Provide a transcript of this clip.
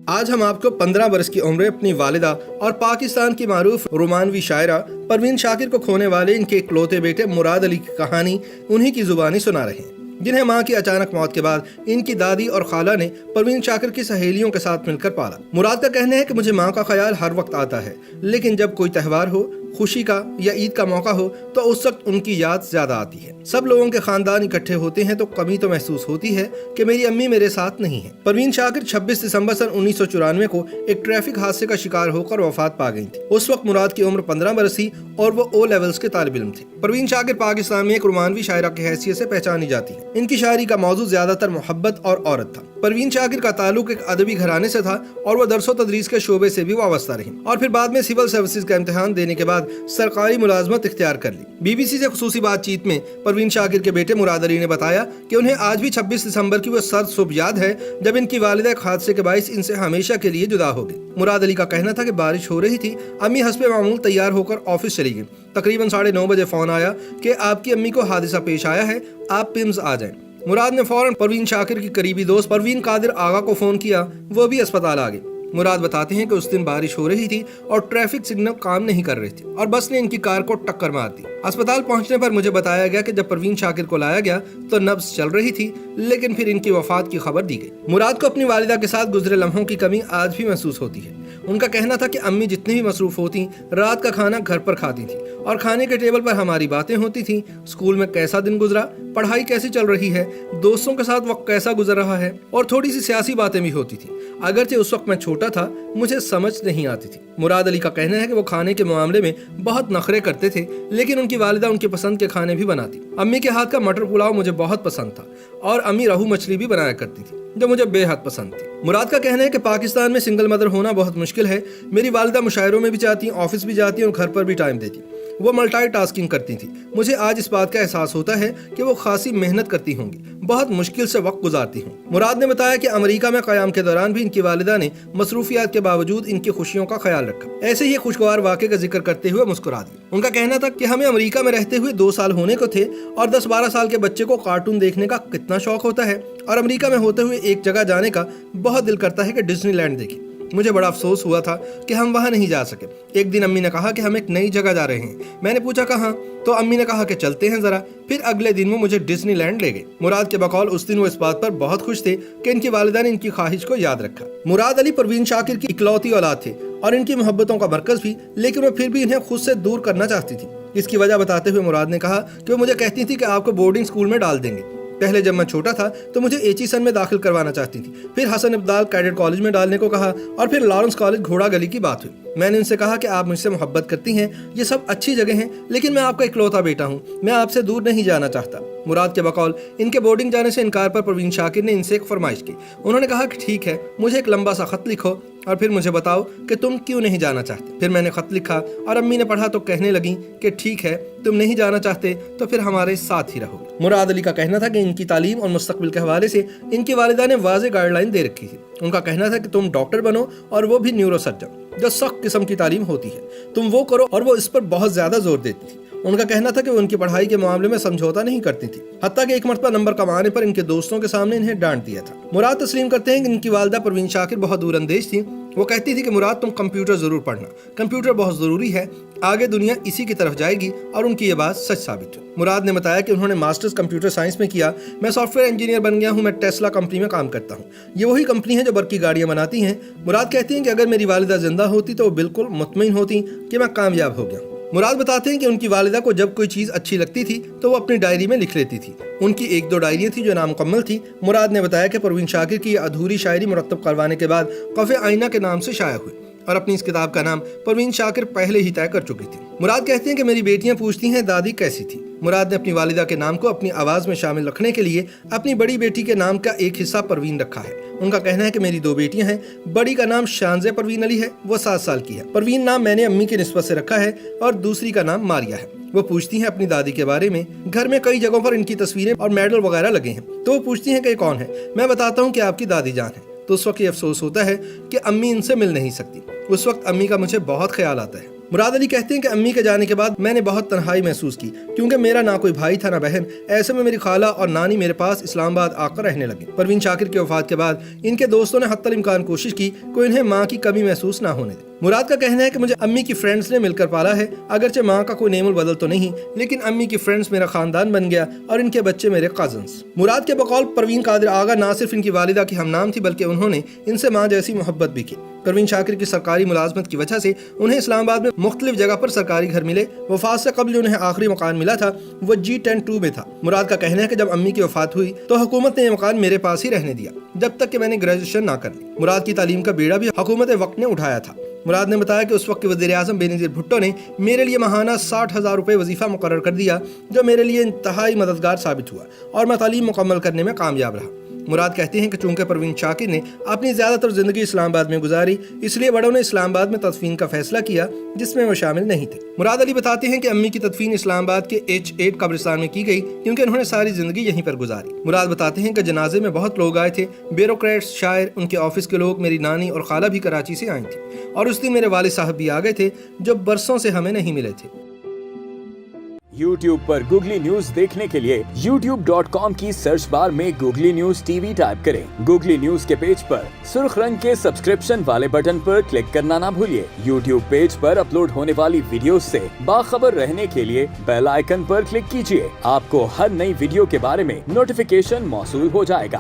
آج ہم آپ کو 15 برس کی عمر اپنی والدہ اور پاکستان کی معروف رومانوی شاعرہ پروین شاکر کو کھونے والے ان کے اکلوتے بیٹے مراد علی کی کہانی انہی کی زبانی سنا رہے ہیں، جنہیں ماں کی اچانک موت کے بعد ان کی دادی اور خالہ نے پروین شاکر کی سہیلیوں کے ساتھ مل کر پالا۔ مراد کا کہنا ہے کہ مجھے ماں کا خیال ہر وقت آتا ہے، لیکن جب کوئی تہوار ہو، خوشی کا یا عید کا موقع ہو تو اس وقت ان کی یاد زیادہ آتی ہے۔ سب لوگوں کے خاندان اکٹھے ہوتے ہیں تو کمی تو محسوس ہوتی ہے کہ میری امی میرے ساتھ نہیں ہیں۔ پروین شاکر 26 دسمبر سن 1994 کو ایک ٹریفک حادثے کا شکار ہو کر وفات پا گئی تھی۔ اس وقت مراد کی عمر 15 برس تھی اور وہ او لیولز کے طالب علم تھے۔ پروین شاکر پاکستان میں ایک رومانوی شاعرہ کی حیثیت سے پہچانی جاتی ہیں۔ ان کی شاعری کا موضوع زیادہ تر محبت اور عورت تھا۔ پروین شاکر کا تعلق ایک ادبی گھرانے سے تھا اور وہ درس و تدریس کے شعبے سے بھی وابستہ رہی اور پھر بعد میں سول سروسز کا امتحان دینے کے بعد سرکاری ملازمت اختیار کر لی۔ BBC سے خصوصی بات چیت میں پروین شاکر کے بیٹے مراد علی نے بتایا کہ انہیں آج بھی 26 دسمبر کی وہ سرد صبح یاد ہے جب ان کی والدہ ایک حادثے کے باعث ان سے ہمیشہ کے لیے جدا ہو گئی۔ مراد علی کا کہنا تھا کہ بارش ہو رہی تھی، امی حسب معمول تیار ہو کر آفس چلی گئی۔ تقریباً 9:30 بجے فون آیا کہ آپ کی امی کو حادثہ پیش آیا ہے، آپ پیمز آ جائیں۔ مراد نے فوراً پروین شاکر کی قریبی دوست پروین قادر آغا کو فون کیا، وہ بھی اسپتال آ گئے۔ مراد بتاتے ہیں کہ اس دن بارش ہو رہی تھی اور ٹریفک سگنل کام نہیں کر رہے تھے اور بس نے ان کی کار کو ٹکر مار دی۔ اسپتال پہنچنے پر مجھے بتایا گیا کہ جب پروین شاکر کو لایا گیا تو نبض چل رہی تھی، لیکن پھر ان کی وفات کی خبر دی گئی۔ مراد کو اپنی والدہ کے ساتھ گزرے لمحوں کی کمی آج بھی محسوس ہوتی ہے۔ ان کا کہنا تھا کہ امی جتنی بھی مصروف ہوتی، رات کا کھانا گھر پر کھاتی تھی اور کھانے کے ٹیبل پر ہماری باتیں ہوتی تھیں، اسکول میں کیسا دن گزرا، پڑھائی کیسی چل رہی ہے، دوستوں کے ساتھ وقت کیسا گزر رہا ہے، اور تھوڑی سی سیاسی باتیں بھی ہوتی تھیں۔ اگرچہ اس وقت میں چھوٹا تھا، مجھے سمجھ نہیں آتی تھی۔ مراد علی کا کہنا ہے کہ وہ کھانے کے معاملے میں بہت نخرے کرتے تھے، لیکن ان کی والدہ ان کی پسند کے کھانے بھی بناتی۔ امی کے ہاتھ کا مٹر پلاؤ مجھے بہت پسند تھا اور امی روہو مچھلی بھی بنایا کرتی تھی جو مجھے بے حد پسند تھی۔ مراد کا کہنا ہے کہ پاکستان میں سنگل مدر ہونا بہت مشکل ہے۔ میری والدہ مشاعروں میں بھی جاتی، آفس بھی جاتی اور گھر پر بھی ٹائم دیتی۔ وہ ملٹی ٹاسکنگ کرتی تھی۔ مجھے آج اس بات کا احساس ہوتا ہے کہ وہ خاصی محنت کرتی ہوں گی، بہت مشکل سے وقت گزارتی ہوں۔ مراد نے بتایا کہ امریکہ میں قیام کے دوران بھی ان کی والدہ نے مصروفیات کے باوجود ان کی خوشیوں کا خیال رکھا۔ ایسے ہی خوشگوار واقعے کا ذکر کرتے ہوئے مسکرا دی۔ ان کا کہنا تھا کہ ہمیں امریکہ میں رہتے ہوئے 2 سال ہونے کو تھے اور 10-12 سال کے بچے کو کارٹون دیکھنے کا کتنا شوق ہوتا ہے، اور امریکہ میں ہوتے ہوئے ایک جگہ جانے کا بہت دل کرتا ہے کہ ڈزنی لینڈ دیکھیں۔ مجھے بڑا افسوس ہوا تھا کہ ہم وہاں نہیں جا سکے۔ ایک دن امی نے کہا کہ ہم ایک نئی جگہ جا رہے ہیں۔ میں نے پوچھا کہاں، تو امی نے کہا کہ چلتے ہیں ذرا۔ پھر اگلے دن وہ مجھے ڈزنی لینڈ لے گئے۔ مراد کے بقول اس دن وہ اس بات پر بہت خوش تھے کہ ان کی والدہ نے ان کی خواہش کو یاد رکھا۔ مراد علی پروین شاکر کی اکلوتی اولاد تھے اور ان کی محبتوں کا مرکز بھی، لیکن وہ پھر بھی انہیں خود سے دور کرنا چاہتی تھی۔ اس کی وجہ بتاتے ہوئے مراد نے کہا کہ وہ مجھے کہتی تھی کہ آپ کو بورڈنگ اسکول میں ڈال دیں گے۔ پہلے جب میں چھوٹا تھا تو مجھے ایچیسن میں داخل کروانا چاہتی تھی، پھر حسن ابدال کیڈٹ کالج میں ڈالنے کو کہا اور پھر لارنس کالج گھوڑا گلی کی بات ہوئی۔ میں نے ان سے کہا کہ آپ مجھ سے محبت کرتی ہیں، یہ سب اچھی جگہ ہیں، لیکن میں آپ کا اکلوتا بیٹا ہوں، میں آپ سے دور نہیں جانا چاہتا۔ مراد کے بقول ان کے بورڈنگ جانے سے انکار پر پروین شاکر نے ان سے ایک فرمائش کی۔ انہوں نے کہا کہ ٹھیک ہے، مجھے ایک لمبا سا خط لکھو اور پھر مجھے بتاؤ کہ تم کیوں نہیں جانا چاہتے۔ پھر میں نے خط لکھا اور امی نے پڑھا تو کہنے لگیں کہ ٹھیک ہے، تم نہیں جانا چاہتے تو پھر ہمارے ساتھ ہی رہو۔ مراد علی کا کہنا تھا کہ ان کی تعلیم اور مستقبل کے حوالے سے ان کی والدہ نے واضح گائیڈ لائن دے رکھی تھی۔ ان کا کہنا تھا کہ تم ڈاکٹر بنو اور وہ بھی نیورو سرجن، جو سخت قسم کی تعلیم ہوتی ہے، تم وہ کرو، اور وہ اس پر بہت زیادہ زور دیتی تھی۔ ان کا کہنا تھا کہ وہ ان کی پڑھائی کے معاملے میں سمجھوتا نہیں کرتی تھی، حتیٰ کہ ایک مرتبہ نمبر کم آنے پر ان کے دوستوں کے سامنے انہیں ڈانٹ دیا تھا۔ مراد تسلیم کرتے ہیں کہ ان کی والدہ پروین شاکر بہت دور اندیش تھی۔ وہ کہتی تھی کہ مراد تم کمپیوٹر ضرور پڑھنا، کمپیوٹر بہت ضروری ہے، آگے دنیا اسی کی طرف جائے گی، اور ان کی یہ بات سچ ثابت ہوئی۔ مراد نے بتایا کہ انہوں نے ماسٹرز کمپیوٹر سائنس میں کیا۔ میں سافٹ ویئر انجینئر بن گیا ہوں، میں ٹیسلا کمپنی میں کام کرتا ہوں۔ یہ وہی کمپنی ہے جو برقی گاڑیاں بناتی ہیں۔ مراد کہتی ہیں کہ اگر میری والدہ زندہ ہوتی تو وہ بالکل مطمئن ہوتی کہ میں کامیاب ہو گیا ہوں۔ مراد بتاتے ہیں کہ ان کی والدہ کو جب کوئی چیز اچھی لگتی تھی تو وہ اپنی ڈائری میں لکھ لیتی تھی۔ ان کی 1-2 ڈائریاں تھیں جو نامکمل تھی۔ مراد نے بتایا کہ پروین شاکر کی ادھوری شاعری مرتب کروانے کے بعد قف آئینہ کے نام سے شائع ہوئی اور اپنی اس کتاب کا نام پروین شاکر پہلے ہی طے کر چکی تھی۔ مراد کہتے ہیں کہ میری بیٹیاں پوچھتی ہیں دادی کیسی تھی۔ مراد نے اپنی والدہ کے نام کو اپنی آواز میں شامل رکھنے کے لیے اپنی بڑی بیٹی کے نام کا ایک حصہ پروین رکھا ہے۔ ان کا کہنا ہے کہ میری 2 بیٹیاں ہیں، بڑی کا نام شانزہ پروین علی ہے، وہ 7 سال کی ہے۔ پروین نام میں نے امی کی نسبت سے رکھا ہے اور دوسری کا نام ماریا ہے۔ وہ پوچھتی ہیں اپنی دادی کے بارے میں۔ گھر میں کئی جگہوں پر ان کی تصویریں اور میڈل وغیرہ لگے ہیں، تو وہ پوچھتی ہیں کہ یہ کون ہے۔ میں بتاتا ہوں کہ آپ کی دادی جان ہے، تو اس وقت یہ افسوس ہوتا ہے کہ امی ان سے مل نہیں سکتی۔ اس وقت امی کا مجھے بہت خیال آتا ہے۔ مراد علی کہتے ہیں کہ امی کے جانے کے بعد میں نے بہت تنہائی محسوس کی، کیونکہ میرا نہ کوئی بھائی تھا نہ بہن۔ ایسے میں میری خالہ اور نانی میرے پاس اسلام آباد آ کر رہنے لگے۔ پروین شاکر کی وفات کے بعد ان کے دوستوں نے حتی الامکان کوشش کی کہ انہیں ماں کی کمی محسوس نہ ہونے دے۔ مراد کا کہنا ہے کہ مجھے امی کی فرینڈز نے مل کر پالا ہے، اگرچہ ماں کا کوئی نیم البدل تو نہیں، لیکن امی کی فرینڈز میرا خاندان بن گیا اور ان کے بچے میرے کزنز۔ مراد کے بقول پروین قادر آغا نہ صرف ان کی والدہ کی ہم نام تھی بلکہ انہوں نے ان سے ماں جیسی محبت بھی کی۔ پروین شاکر کی سرکاری ملازمت کی وجہ سے انہیں اسلام آباد میں مختلف جگہ پر سرکاری گھر ملے۔ وفات سے قبل جو انہیں آخری مکان ملا تھا وہ G10-2 میں تھا۔ مراد کا کہنا ہے کہ جب امی کی وفات ہوئی تو حکومت نے یہ مکان میرے پاس ہی رہنے دیا جب تک کہ میں نے گریجویشن نہ کر لی۔ مراد کی تعلیم کا بیڑا بھی حکومت وقت نے اٹھایا تھا۔ مراد نے بتایا کہ اس وقت کے وزیر اعظم بے نظیر بھٹو نے میرے لیے ماہانہ 60,000 روپے وظیفہ مقرر کر دیا، جو میرے لیے انتہائی مددگار ثابت ہوا اور میں تعلیم مکمل کرنے میں کامیاب رہا۔ مراد کہتے ہیں کہ چونکہ پروین شاکر نے اپنی زیادہ تر زندگی اسلام آباد میں گزاری، اس لیے بڑوں نے اسلام آباد میں تدفین کا فیصلہ کیا جس میں وہ شامل نہیں تھے۔ مراد علی بتاتے ہیں کہ امی کی تدفین اسلام آباد کے H8 قبرستان میں کی گئی کیونکہ انہوں نے ساری زندگی یہیں پر گزاری۔ مراد بتاتے ہیں کہ جنازے میں بہت لوگ آئے تھے، بیوروکریٹس، شاعر، ان کے آفس کے لوگ، میری نانی اور خالہ بھی کراچی سے آئی تھیں، اور اس دن میرے والد صاحب بھی آ گئے تھے جو برسوں سے ہمیں نہیں ملے تھے۔ YouTube پر گوگلی نیوز دیکھنے کے لیے youtube.com کی سرچ بار میں googly news T V type کریں۔ گوگلی نیوز کے پیج پر سرخ رنگ کے سبسکرپشن والے بٹن پر کلک کرنا نہ بھولیے۔ YouTube پیج پر اپلوڈ ہونے والی ویڈیوز سے باخبر رہنے کے لیے بیل آئیکن پر کلک کیجیے۔ آپ کو ہر نئی ویڈیو کے بارے میں نوٹیفیکیشن موصول ہو جائے گا۔